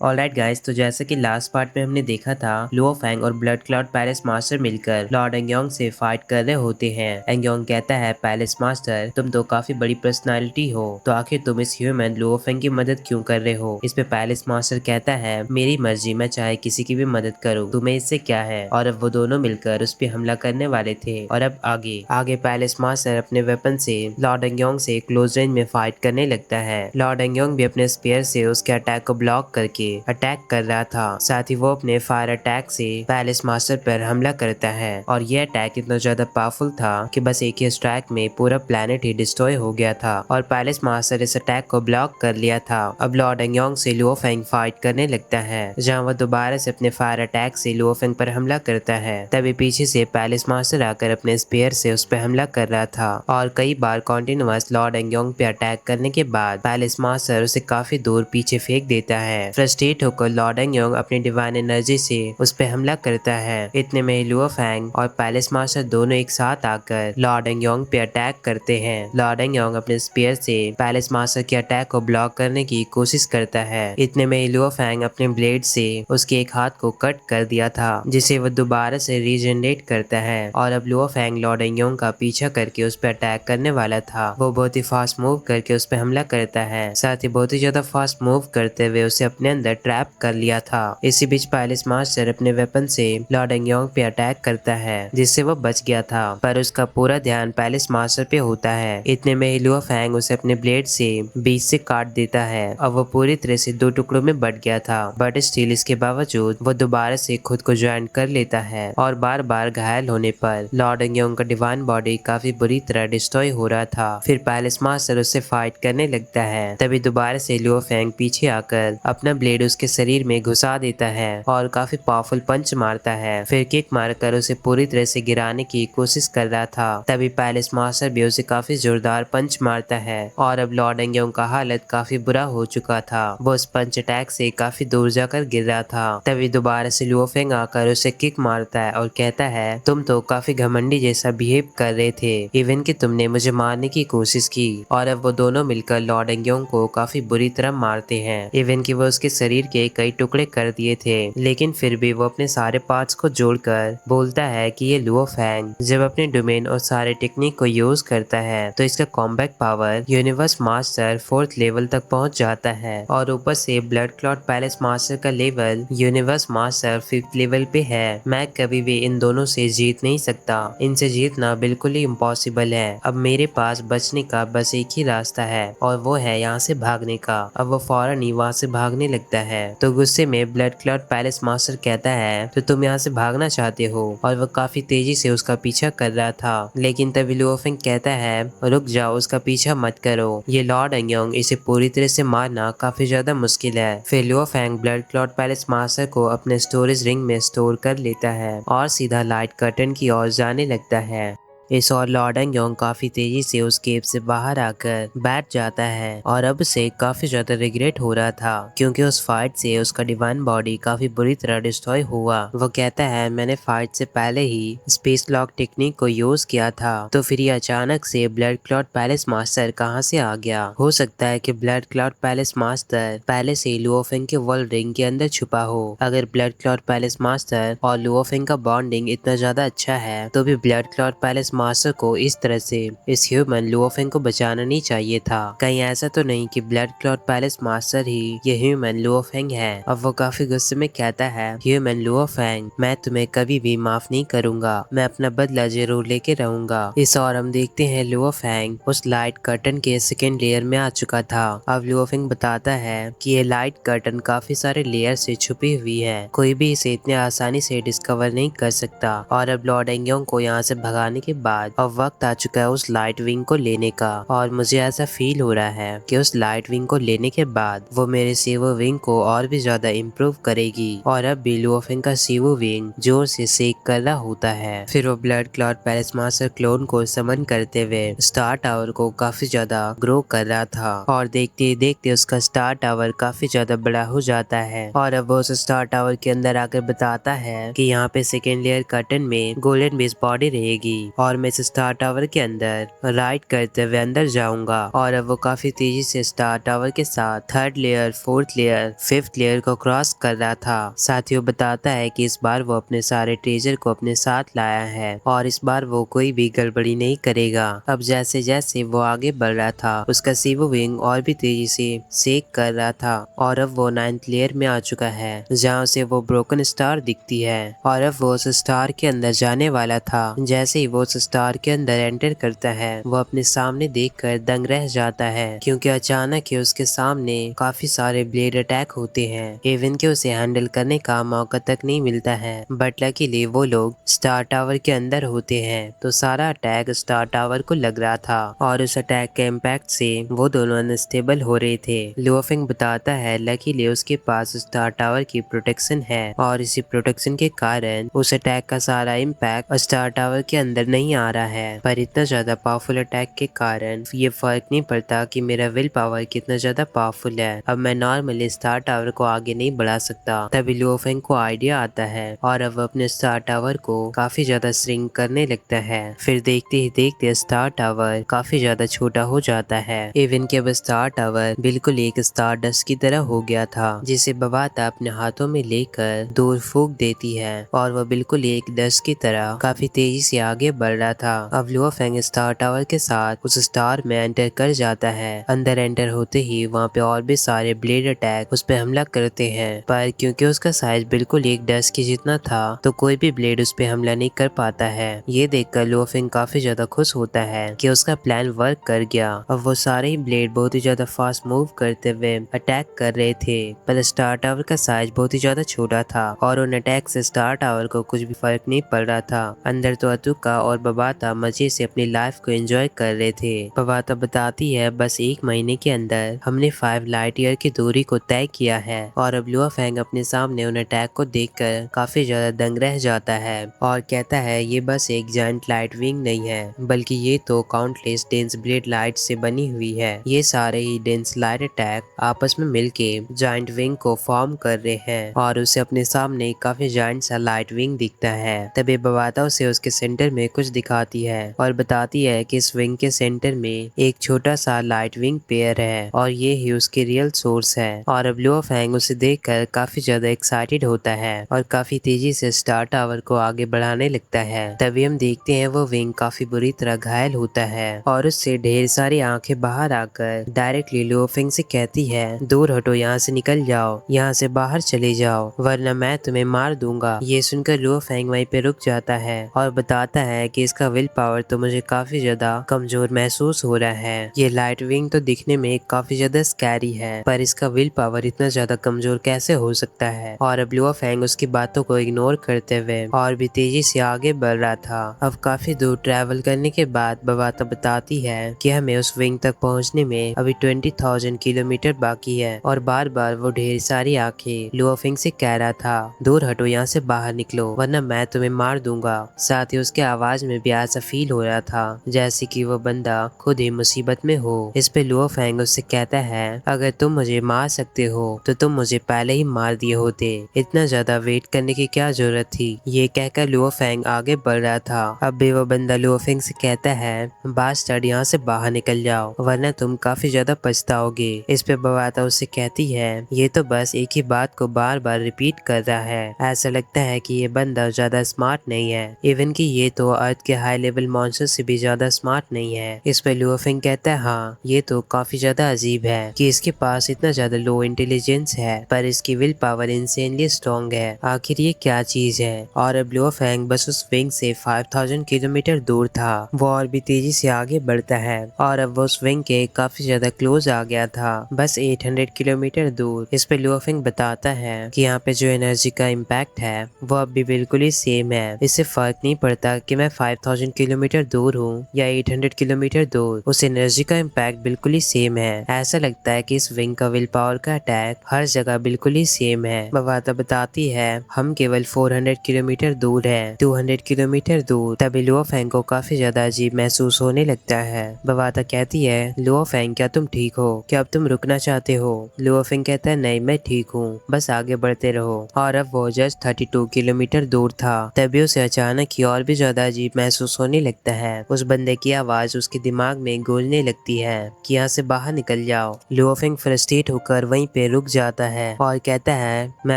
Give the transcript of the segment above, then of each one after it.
Alright guys, तो जैसे कि लास्ट पार्ट में हमने देखा था, लुओ फैंग और ब्लड क्लॉट पैलेस मास्टर मिलकर लॉर्ड एंग्योंग से फाइट कर रहे होते हैं। एंग्योंग कहता है, पैलेस मास्टर तुम तो काफी बड़ी पर्सनालिटी हो, तो आखिर तुम इस ह्यूमन लुओ फैंग की मदद क्यों कर रहे हो। इस पे पैलेस मास्टर कहता है, मेरी मर्जी, मैं चाहे किसी की भी मदद करूँ, तुम्हें इससे क्या है। और अब वो दोनों मिलकर उस पर हमला करने वाले थे। और अब आगे आगे पैलेस मास्टर अपने वेपन से लॉर्ड एंग्योंग से क्लोज रेंज में फाइट करने लगता है। लॉर्ड एंग्योंग भी अपने स्पेयर से उसके अटैक को ब्लॉक करके अटैक कर रहा था। साथ ही वो अपने फायर अटैक से पैलेस मास्टर पर हमला करता है और ये अटैक इतना ज्यादा पावरफुल था कि बस एक ही स्ट्राइक में पूरा प्लेनेट ही डिस्ट्रॉय हो गया था और पैलेस मास्टर इस अटैक को ब्लॉक कर लिया था। अब लॉर्ड एंग्योंग से लुओ फेंग फाइट करने लगता है, जहाँ वह दोबारा से अपने फायर अटैक से लुओ फेंग पर हमला करता है। तभी पीछे से पैलेस मास्टर आकर अपने स्पेयर से उस पर हमला कर रहा था और कई बार कॉन्टिन्यूअस लॉर्ड एंग्योंग पे अटैक करने के बाद पैलेस मास्टर उसे काफी दूर पीछे फेंक देता है। फ्रस्ट्रेट होकर लॉर्ड एंग्योंग अपनी डिवाइन एनर्जी से उस पर हमला करता है। इतने में लुओ फैंग और पैलेस मास्टर दोनों एक साथ आकर लॉर्ड एंग्योंग पे अटैक करते हैं। लॉर्ड एंग्योंग अपने स्पीयर से पैलेस मास्टर के अटैक को ब्लॉक करने की कोशिश करता है। इतने में लुओ फैंग अपने ब्लेड से उसके एक हाथ को कट कर दिया था, जिसे वो दोबारा से रीजनरेट करता है। और अब लुओ फैंग लॉर्ड एंग्योंग का पीछा करके उस पर अटैक करने वाला था। वो बहुत ही फास्ट मूव करके उस पर हमला करता है, साथ ही बहुत ही ज्यादा फास्ट मूव करते हुए उसे अपने अंदर ट्रैप कर लिया था। इसी बीच पैलेस मास्टर अपने वेपन से लॉर्ड एंग्योंग पे अटैक करता है, जिससे वो बच गया था, पर उसका पूरा ध्यान पैलेस मास्टर पे होता है। इतने में ही लुओ फैंग उसे अपने ब्लेड से बीच से काट देता है और वो पूरी तरह से दो टुकड़ों में बट गया था। बट स्टिल इसके बावजूद वो दोबारा से खुद को ज्वाइन कर लेता है और बार बार घायल होने पर लॉर्ड एंग्योंग का डिवाइन बॉडी काफी बुरी तरह डिस्ट्रॉय हो रहा था। फिर पैलेस मास्टर उससे फाइट करने लगता है। तभी दोबारा से लुओ फैंग पीछे आकर अपना ब्लेड उसके शरीर में घुसा देता है और काफी पावरफुल पंच मारता है। फिर किक मारकर उसे पूरी तरह से गिराने की कोशिश कर रहा था। तभी पैलेस मास्टर भी उसे काफी जोरदार पंच मारता है और अब लॉर्ड एंग्योंग का हालत काफी बुरा हो चुका था। वो उस पंच अटैक से काफी दूर जाकर गिर रहा था। तभी दोबारा से लुओ फेंग आकर उसे किक मारता है और कहता है, तुम तो काफी घमंडी जैसा बिहेव कर रहे थे, इवन कि तुमने मुझे मारने की कोशिश की। और अब वो दोनों मिलकर लॉर्ड एंग्योंग को काफी बुरी तरह मारते हैं, इवन कि वो उसके शरीर के कई टुकड़े कर दिए थे। लेकिन फिर भी वो अपने सारे पार्ट्स को जोड़कर बोलता है कि ये लुओ फैंग जब अपने डोमेन और सारे टेक्निक को यूज करता है तो इसका combat power universe master 4th level तक पहुंच जाता है और ऊपर से ब्लड क्लॉट पैलेस मास्टर का level universe master 5th level पे है। मैं कभी भी इन दोनों से जीत नहीं सकता, इनसे जीतना बिल्कुल ही इम्पॉसिबल है। अब मेरे पास बचने का बस एक ही रास्ता है और वो है यहाँ से भागने का। अब वो फौरन ही वहाँ से भागने लगता है। तो गुस्से में ब्लड क्लॉट पैलेस मास्टर कहता है, तो तुम यहाँ से भागना चाहते हो, और वो काफी तेजी से उसका पीछा कर रहा था। लेकिन तभी लुओ फेंग कहता है, रुक जाओ, उसका पीछा मत करो, ये लॉर्ड एंग्योंग, इसे पूरी तरह से मारना काफी ज्यादा मुश्किल है। फिर Luo Feng blood clot palace master को अपने स्टोरेज रिंग में स्टोर कर लेता है और सीधा लाइट कर्टन की ओर जाने लगता है। इस और लॉर्ड एंग्योंग काफी तेजी से उस केव से बाहर आकर बैठ जाता है और अब उसे काफी ज्यादा रिग्रेट हो रहा था, क्योंकि उस फाइट से उसका डिवाइन बॉडी काफी बुरी तरह डिस्ट्रॉय हुआ। वो कहता है, मैंने फाइट से पहले ही स्पेस लॉक टेक्निक को यूज किया था, तो फिर ये अचानक से ब्लड क्लॉट पैलेस मास्टर कहाँ से आ गया। हो सकता है कि ब्लड क्लॉट पैलेस मास्टर पहले से लुओ फेंग के वर्ल्ड रिंग के अंदर छुपा हो। अगर ब्लड क्लॉट पैलेस मास्टर और लुओ फेंग का बॉन्डिंग इतना ज्यादा अच्छा है, तो भी ब्लड क्लॉट पैलेस मास्टर को इस तरह से इस ह्यूमन लुओ फेंग को बचाना नहीं चाहिए था। कहीं ऐसा तो नहीं कि ब्लड क्लॉट पैलेस मास्टर ही ये ह्यूमन लुओ फेंग है। अब वो काफी गुस्से में कहता है, ह्यूमन लुओ फेंग, मैं तुम्हें कभी भी माफ नहीं करूंगा, मैं अपना बदला जरूर लेके रहूंगा। इस और हम देखते हैं लुओ फेंग उस लाइट कर्टन के सेकेंड लेयर में आ चुका था। अब लुओ फेंग बताता है कि ये लाइट कर्टन काफी सारे लेयर से छुपी हुई है, कोई भी इसे इतने आसानी से डिस्कवर नहीं कर सकता। और अब लॉर्ड एंग्योंग को यहाँ से भगाने के बाद अब वक्त आ चुका है उस लाइट विंग को लेने का, और मुझे ऐसा फील हो रहा है कि उस लाइट विंग को लेने के बाद वो मेरे सीवो विंग को और भी ज्यादा इम्प्रूव करेगी। और अब भी लुओ फेंग का सीवो विंग जोर से सेक कर रहा होता है। फिर वो blood clot palace master clone को समन करते हुए स्टार टावर को काफी ज्यादा ग्रो कर रहा था, और देखते ही देखते उसका स्टार टावर काफी ज्यादा बड़ा हो जाता है। और अब वो उस स्टार टावर के अंदर आकर बताता है कि यहाँ पे सेकेंड लेयर कर्टन में गोल्डन बेस बॉडी रहेगी और मैं इस स्टार टावर के अंदर राइड करते हुए अंदर जाऊंगा। और अब वो काफी तेजी से स्टार टावर के साथ third layer, fourth layer, fifth layer को क्रॉस कर रहा था। साथ ही वो बताता है कि इस बार वो अपने सारे ट्रेजर को अपने साथ लाया है और इस बार वो कोई भी गड़बड़ी नहीं करेगा। अब जैसे जैसे वो आगे बढ़ रहा था उसका सीवो विंग और भी तेजी से सेक कर रहा था और अब वो 9th लेयर में आ चुका है जहाँ से वो ब्रोकन स्टार दिखती है और अब वो उस स्टार के अंदर जाने वाला था। जैसे ही वो उस स्टार के अंदर एंटर करता है वो अपने सामने देखकर दंग रह जाता है क्योंकि अचानक ही उसके सामने काफी सारे ब्लेड अटैक होते हैं। इवन के उसे हैंडल करने का मौका तक नहीं मिलता है। बट लकीली वो लोग स्टार टावर के अंदर होते हैं तो सारा अटैक स्टार टावर को लग रहा था और उस अटैक के इम्पैक्ट से वो दोनों अनस्टेबल हो रहे थे। लुओफिंग बताता है लकीली उसके पास स्टार टावर की प्रोटेक्शन है और इसी प्रोटेक्शन के कारण उस अटैक का सारा इम्पैक्ट स्टार टावर के अंदर नहीं आ रहा है। पर इतना ज्यादा पावरफुल अटैक के कारण ये फर्क नहीं पड़ता कि मेरा विल पावर कितना ज्यादा पावरफुल है। अब मैं नॉर्मली स्टार टावर को आगे नहीं बढ़ा सकता। तभी लुओफिंग को आइडिया आता है और अब अपने स्टार टावर को काफी ज्यादा श्रिंक करने लगता है। फिर देखते ही देखते स्टार टावर काफी ज्यादा छोटा हो जाता है। इवन के अब स्टार टावर बिल्कुल एक स्टार डस्ट की तरह हो गया था जिसे बवाता अपने हाथों में लेकर दूर फूंक देती है और वह बिल्कुल एक डस्ट की तरह काफी तेजी से आगे बढ़ रहा था। अब लुओफिंग स्टार टावर के साथ उस स्टार में एंटर कर जाता है। अंदर एंटर होते ही वहाँ पे और भी सारे ब्लेड अटैक उस पे हमला करते हैं पर क्योंकि उसका साइज बिल्कुल एक डस्ट की जितना था तो कोई भी ब्लेड उस पे हमला नहीं कर पाता है। ये देखकर लुओफिंग काफी ज्यादा खुश होता है कि उसका प्लान वर्क कर गया। अब वो सारे ही ब्लेड बहुत ही ज्यादा फास्ट मूव करते हुए अटैक कर रहे थे पर स्टार टावर का साइज बहुत ही ज्यादा छोटा था और उन अटैक से स्टार टावर को कुछ भी फर्क नहीं पड़ रहा था। अंदर तो अतुका और बवाता मजे से अपनी लाइफ को एंजॉय कर रहे थे। बवाता बताती है बस 1 महीने के अंदर हमने 5 लाइट ईयर की दूरी को तय किया है और अब लुओफिंग अपने सामने उन अटैक को देखकर काफी ज्यादा दंग रह जाता है और कहता है ये बस एक जायंट लाइट विंग नहीं है बल्कि ये तो काउंटलेस डेंस ब्लेड लाइट से बनी हुई है। ये सारे ही डेंस लाइट अटैक आपस में मिलके जायंट विंग को फॉर्म कर रहे हैं और उसे अपने सामने काफी जायंट सा लाइट विंग दिखता है। तभी बवाता उसे उसके सेंटर में कुछ दिखाती है और बताती है कि इस विंग के सेंटर में एक छोटा सा लाइट विंग पेयर है और ये ही उसकी रियल सोर्स है। और अब लुओफिंग उसे देखकर काफी ज्यादा एक्साइटेड होता है और काफी तेजी से स्टार टावर को आगे बढ़ाने लगता है। तभी हम देखते हैं वो विंग काफी बुरी तरह घायल होता है और उससे ढेर सारी आंखें बाहर आकर डायरेक्टली लुओफिंग से कहती है दूर हटो, यहाँ से निकल जाओ, यहाँ से बाहर चले जाओ वरना मैं तुम्हें मार दूंगा। ये सुनकर लुओफिंग वहीं पे रुक जाता है और बताता है कि इसका विल पावर तो मुझे काफी ज्यादा कमजोर महसूस हो रहा है। ये लाइट विंग तो दिखने में काफी ज्यादा स्कैरी है पर इसका विल पावर इतना ज्यादा कमजोर कैसे हो सकता है। और अब लुओफिंग उसकी बातों को इग्नोर करते हुए और भी तेजी से आगे बढ़ रहा था। अब काफी दूर ट्रैवल करने के बाद बवाता बताती है कि हमें उस विंग तक पहुंचने में अभी 20,000 किलोमीटर बाकी है और बार बार वो ढेर सारी आंखें लुओफिंग से कह रहा था दूर हटो, यहाँ से बाहर निकलो वरना मैं तुम्हें मार दूंगा। साथ ही उसके आवाज में भी ऐसा फील हो रहा था जैसे कि वो बंदा खुद ही मुसीबत में हो। इस पे लुओफिंग उससे कहता है अगर तुम मुझे मार सकते हो तो तुम मुझे पहले ही मार दिए होते, इतना ज्यादा वेट करने की क्या जरूरत थी। ये कहकर लुओफिंग आगे बढ़ रहा था। अब भी वो बंदा लुओफिंग से कहता है बास्टर्ड, यहाँ से बाहर निकल जाओ वरना तुम काफी ज्यादा पछताओगे। इस पे बवाता उससे कहती है ये तो बस एक ही बात को बार बार रिपीट कर रहा है, ऐसा लगता है कि ये बंदा ज्यादा स्मार्ट नहीं है, इवन कि ये तो अर्थ के हाई लेवल मॉन्स्टर से भी ज्यादा स्मार्ट नहीं है। इस पे लुओफिंग कहता है हाँ ये तो काफी ज्यादा अजीब है कि इसके पास इतना ज्यादा लो इंटेलिजेंस है पर इसकी विल पावर इंसेनली स्ट्रॉन्ग है, आखिर ये क्या चीज है। और अब लुओफिंग बस उस विंग से 5,000 किलोमीटर दूर था। वो और भी तेजी से आगे बढ़ता है और अब वो उस विंग के काफी ज्यादा क्लोज आ गया था, बस 800 किलोमीटर दूर। इस पे लुओफिंग बताता है कि यहाँ पे जो एनर्जी का इम्पैक्ट है वो अब भी बिल्कुल ही सेम है, इससे फर्क नहीं पड़ता कि मैं 5,000 किलोमीटर दूर हूँ या 800 किलोमीटर दूर, उस एनर्जी का इम्पैक्ट बिल्कुल ही सेम है। ऐसा लगता है कि इस विंग का विल पावर का अटैक हर जगह बिल्कुल ही सेम है। बवाता बताती है हम केवल 400 किलोमीटर दूर है, 200 किलोमीटर दूर। तभी लुओफिंग को काफी ज्यादा अजीब महसूस होने लगता है। बवाता कहती है लुओफिंग क्या तुम ठीक हो, क्या अब तुम रुकना चाहते हो। लुओफिंग कहता है नहीं मैं ठीक हूँ, बस आगे बढ़ते रहो। और अब वो जस्ट 32 किलोमीटर दूर था। तभी उसे अचानक ही और भी ज्यादा अजीब महसूस होने लगता है। उस बंदे की आवाज उसके दिमाग में गूंजने लगती है कि यहाँ से बाहर निकल जाओ। लुओ फेंग फ्रस्ट्रेट होकर वहीं पे रुक जाता है और कहता है मैं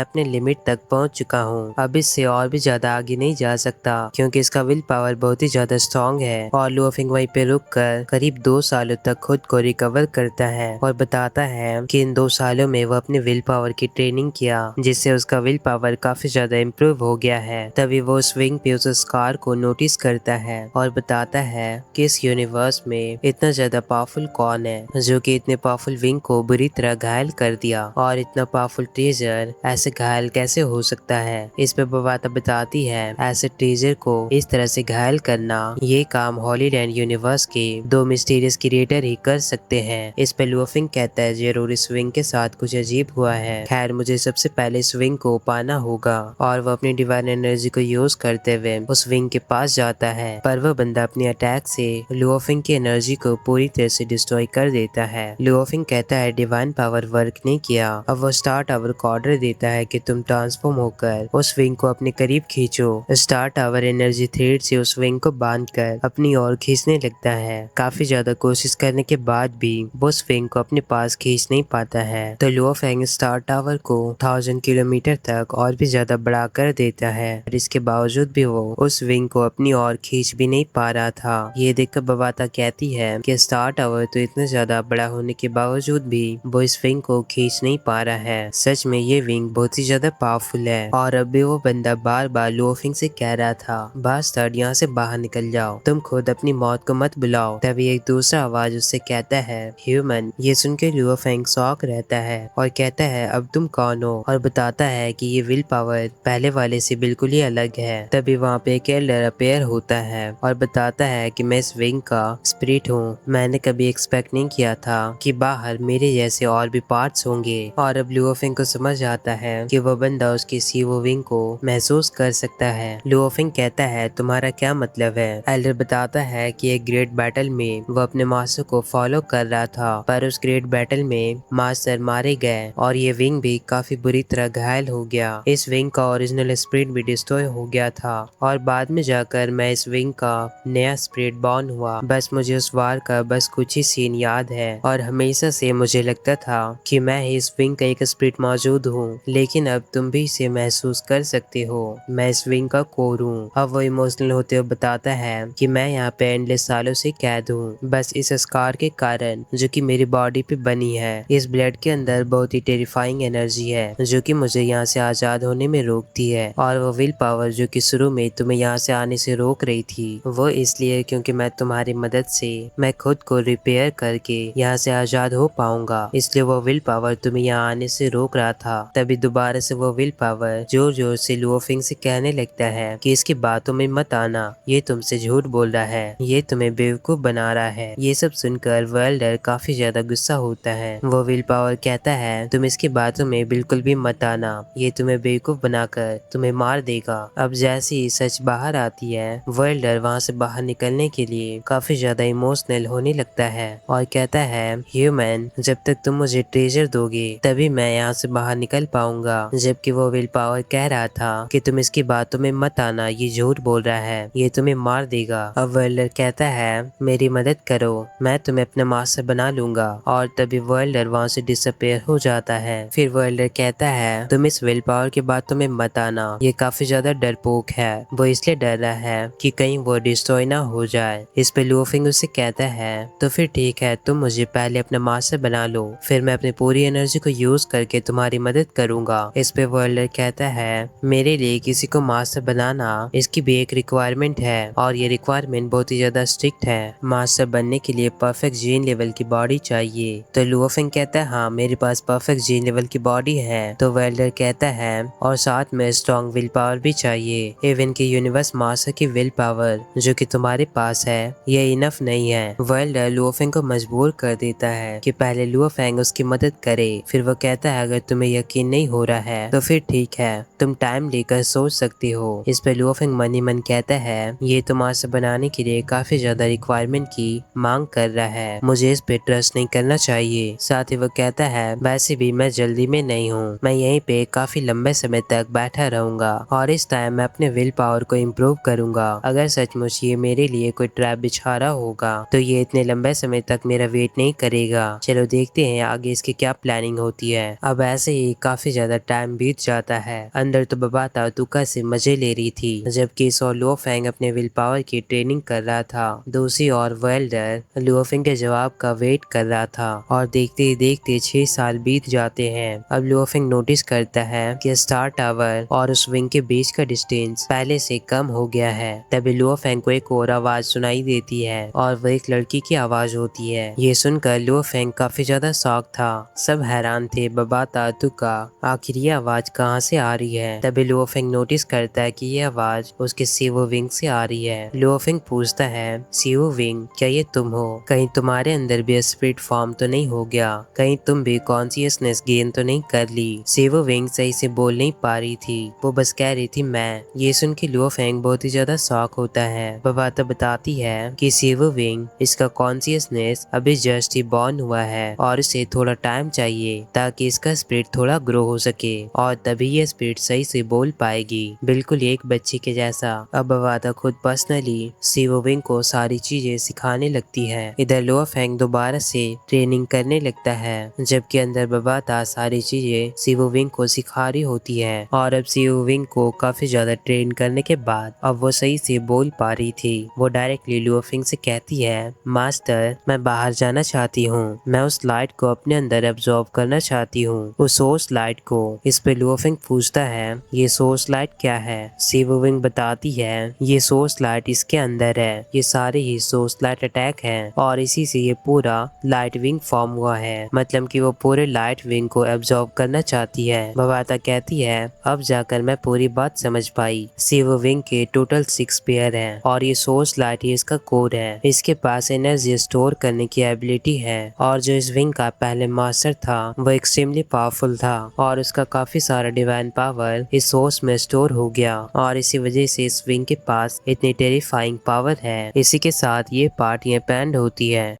अपने लिमिट तक पहुंच चुका हूँ, अब इससे और भी ज्यादा आगे नहीं जा सकता क्योंकि इसका विल पावर बहुत ही ज्यादा स्ट्रॉन्ग है। और लुओ फेंग वहीं पे रुक कर करीब 2 सालों तक खुद को रिकवर करता है और बताता है कि इन 2 सालों में वो अपने विल पावर की ट्रेनिंग किया जिससे उसका विल पावर काफी ज्यादा इम्प्रूव हो गया है। तभी वो उस विंग पे उस स्कार को नोटिस करता है और बताता है कि इस यूनिवर्स में इतना ज्यादा पावरफुल कौन है जो कि इतने पावरफुल विंग को बुरी तरह घायल कर दिया, और इतना पावरफुल ट्रेजर ऐसे घायल कैसे हो सकता है। इस पे बबाता बताती है ऐसे ट्रेजर को इस तरह से घायल करना ये काम हॉलीलैंड यूनिवर्स के 2 मिस्टीरियस क्रिएटर ही कर सकते हैं। इस पे लुओ फेंग कहता है जरूर इस विंग के साथ कुछ अजीब हुआ है, खैर मुझे सबसे पहले इस विंग को पाना होगा। और वो अपनी डिवाइन एनर्जी को यूज करते हुए उस विंग के पास जाता है, पर वह बंदा अपनी अटैक से लुओ फेंग की एनर्जी को पूरी तरह से डिस्ट्रॉय कर देता है। लुओ फेंग कहता है डिवाइन पावर वर्क नहीं किया। अब वो स्टार टावर को ऑर्डर देता है कि तुम ट्रांसफॉर्म होकर उस विंग को अपने करीब खींचो। स्टार टावर एनर्जी थ्रेड से उस विंग को बांधकर अपनी ओर खींचने लगता है। काफी ज्यादा कोशिश करने के बाद भी वो उस विंग को अपने पास खींच नहीं पाता है, तो लुओ फेंग स्टार टावर को 1000 किलोमीटर तक और भी ज्यादा बड़ा कर देता है। और इसके बावजूद भी वो उस विंग को अपनी ओर खींच भी नहीं पा रहा था। ये देखकर बबाता कहती है कि स्टार टावर तो इतना ज्यादा बड़ा होने के बावजूद भी वो इस विंग को खींच नहीं पा रहा है। सच में ये विंग बहुत ही ज्यादा पावरफुल है। और अब भी वो बंदा बार बार लुओ फेंग से कह रहा था बास्टर्ड यहाँ से बाहर निकल जाओ, तुम खुद अपनी मौत को मत बुलाओ। तभी एक दूसरा आवाज उससे कहता है ह्यूमन। ये सुन के लुओ फेंग शॉक रहता है और कहता है अब तुम कौन हो, और बताता है कि ये विल पावर पहले वाले से बिल्कुल ही अलग है। तभी वहाँ पे एक एल्डर अपेयर होता है और बताता है कि मैं इस विंग का स्पिरिट हूँ, मैंने कभी एक्सपेक्ट नहीं किया था कि बाहर मेरे जैसे और भी पार्ट्स होंगे। और अब लुओ फेंग को समझ आता है कि वो बंदा उसकी सीवो विंग को महसूस कर सकता है। लुओ फेंग कहता है तुम्हारा क्या मतलब है। एल्डर बताता है कि एक ग्रेट बैटल में वो अपने मास्टर को फॉलो कर रहा था, पर उस ग्रेट बैटल में मास्टर मारे गए और ये विंग भी काफी बुरी तरह घायल हो गया। इस विंग का ओरिजिनल स्पिरिट भी डिस्ट्रॉय हो गया था और बाद में जाकर मैं इस विंग का नया स्पिरिट बॉर्न हुआ। बस मुझे उस वार का बस कुछ ही सीन याद है और हमेशा से मुझे लगता था कि मैं ही इस विंग का एक स्पिरिट मौजूद हूँ, लेकिन अब तुम भी इसे महसूस कर सकते हो, मैं इस विंग का कोर हूँ। अब वो इमोशनल होते हुए बताता है कि मैं यहाँ पे एंडलेस सालों से कैद हूँ, बस इस स्कार के कारण जो कि मेरी बॉडी पे बनी है। इस ब्लड के अंदर बहुत ही टेरिफाइंग एनर्जी है जो कि मुझे यहाँ से आजाद होने में रोकती है। और वो विल पावर जो कि शुरू में तुम्हें यहाँ से आने से रोक रही थी वो इसलिए क्योंकि मैं तुम्हारी मदद से मैं खुद को रिपेयर करके यहाँ से आजाद हो पाऊंगा, इसलिए वो विल पावर तुम्हें यहाँ आने से रोक रहा था। तभी दोबारा से वो विल पावर जोर जोर से लुओ फेंग से कहने लगता है कि इसकी बातों में मत आना, ये तुमसे झूठ बोल रहा है, ये तुम्हें बेवकूफ बना रहा है। ये सब सुनकर वेल्डर काफी ज्यादा गुस्सा होता है। वो विल पावर कहता है तुम इसकी बातों में बिल्कुल भी मत आना, ये तुम्हें बेवकूफ बनाकर तुम्हें मार देगा। अब जैसे ही सच बाहर आती है वेल्डर वहाँ से बाहर निकलने के लिए काफी ज्यादा इमोशनल होने लगता है और कहता है ह्यूमन जब तक तुम मुझे ट्रेजर दोगे तभी मैं यहाँ से बाहर निकल पाऊंगा। जबकि वो विल पावर कह रहा था कि तुम इसकी बातों में मत आना, ये झूठ बोल रहा है, ये तुम्हें मार देगा। अब वेल्डर कहता है मेरी मदद करो, मैं तुम्हें अपना मास्टर बना लूंगा। और तभी वेल्डर वहाँ से डिसअपेयर हो जाता है। फिर वेल्डर कहता है तुम इस विल पावर की बातों में मत आना, ये काफी ज्यादा डरपोक है, वो इसलिए डर रहा है कि कहीं वो डिस्ट्रॉय ना हो जाए। इस पे लुओ फेंग उससे कहता है तो फिर ठीक है, तुम मुझे पहले अपना मास्टर बना लो, फिर मैं अपनी पूरी एनर्जी को यूज करके तुम्हारी मदद करूंगा। इस पे वेल्डर कहता है मेरे लिए किसी को मास्टर बनाना इसकी भी एक रिक्वायरमेंट है और ये रिक्वायरमेंट बहुत ही ज्यादा स्ट्रिक्ट है। मास्टर बनने के लिए परफेक्ट जीन लेवल की बॉडी चाहिए। तो लुओ फेंग कहता है हाँ मेरे पास परफेक्ट जीन लेवल की बॉडी है। तो वेल्डर कहता है और साथ में स्ट्रॉन्ग विल पावर भी चाहिए। इवन की यूनिवर्स मास्टर की विल पावर जो कि तुम्हारे पास है ये इनफ नहीं है। वेल्डर लुओ फेंग को मजबूर कर देता है कि पहले लुओ फेंग उसकी मदद करे। फिर वो कहता है अगर तुम्हें यकीन नहीं हो रहा है तो फिर ठीक है, तुम टाइम लेकर सोच सकती हो। इस पे लुओ फेंग मन ही मन कहता है ये तो मास्टर बनाने के लिए काफी ज्यादा रिक्वायरमेंट की मांग कर रहा है, मुझे इस पे ट्रस्ट नहीं करना चाहिए। साथ ही वो कहता है वैसे भी मैं जल्दी में नहीं हूँ, मैं यहीं पे काफी लंबे समय तक बैठा रहूंगा और इस टाइम मैं अपने विल पावर को इम्प्रूव करूंगा। अगर सचमुच ये मेरे लिए कोई ट्रैप बिछा रहा होगा तो ये इतने लंबे समय तक मेरा वेट नहीं करेगा। चलो देखते हैं आगे इसकी क्या प्लानिंग होती है। अब ऐसे ही काफी ज्यादा टाइम बीत जाता है। अंदर तो बबाता तुका से मजे ले रही थी, जबकि सो लुओफेंग अपने विल पावर की ट्रेनिंग कर रहा था। दूसरी ओर वेल्डर लुओफेंग के जवाब का वेट कर रहा था और देखते ही देखते 6 साल बीत जाते हैं। अब लुओफेंग नोटिस करता है कि स्टार टावर और उस विंग के बीच का डिस्टेंस पहले से कम हो गया है। तभी लुओफेंग को एक और आवाज सुनाई देती है और वह एक लड़की की आवाज होती है। ये सुनकर लुओफेंग काफी ज्यादा शॉक था। सब हैरान थे, बबाता तुका आखिर ये आवाज कहाँ से आ रही है। तभी लुओफेंग नोटिस करता है कि ये आवाज उसके सीवो विंग से आ रही है। लुओफेंग पूछता है, सीवो विंग क्या ये तुम हो? कहीं तुम्हारे अंदर भी स्पिरिट फॉर्म तो नहीं हो गया? कहीं तुम भी कॉन्शियसनेस गेन तो नहीं कर ली? सीवो विंग सही से बोल नहीं पा रही थी, वो बस कह रही थी मैं। ये सुन के लुओफेंग बहुत ही ज्यादा शॉक होता है। बबाता बताती है कि सीवो विंग इसका कॉन्शियसनेस अभी जस्ट ही बॉर्न हुआ है और इसे थोड़ा टाइम चाहिए ताकि इसका स्पिरिट थोड़ा ग्रो हो सके और तभी ये स्पिरिट सही से बोल पाएगी, बिल्कुल एक बच्चे के जैसा। अब बबाता खुद पर्सनली सीवो विंग को सारी चीजें सिखाने लगती है। इधर लुओफेंग दोबारा से ट्रेनिंग करने लगता है, जबकि अंदर बबाता सारी चीजें सीवो विंग को सिखा रही होती है। और अब सीवो विंग को काफी ज्यादा ट्रेन करने के बाद अब वो सही से बोल पा रही थी। वो डायरेक्टली लुओफेंग से कहती है, मास्टर मैं बाहर जाना चाहती हूँ, मैं उस लाइट को अपने अंदर एब्जॉर्ब करना चाहती हूँ, उस सोर्स लाइट को। इस पे लुओफेंग पूछता है, ये सोर्स लाइट क्या है? सीवो विंग बताती है, ये सोर्स लाइट इसके अंदर है, ये सारे ही सोर्स लाइट अटैक हैं और इसी से ये पूरा लाइट विंग फॉर्म हुआ है। मतलब कि वो पूरे लाइट विंग को एब्जॉर्ब करना चाहती है। बबाता कहती है, अब जाकर मैं पूरी बात समझ पाई। सीवो विंग के टोटल 6 पेयर हैं और ये सोर्स लाइट ही इसका कोर है। इसके पास एनर्जी स्टोर करने की एबिलिटी है और जो इस विंग का पहले मास्टर था वो एक्सट्रीमली पावरफुल था और उसका काफी सारा डिवाइन पावर इस सोर्स में स्टोर हो गया और इसी वजह से इस विंग के पास इतनी टेरिफाइंग पावर है। इसी के साथ ये पार्ट ये पेंड होती है।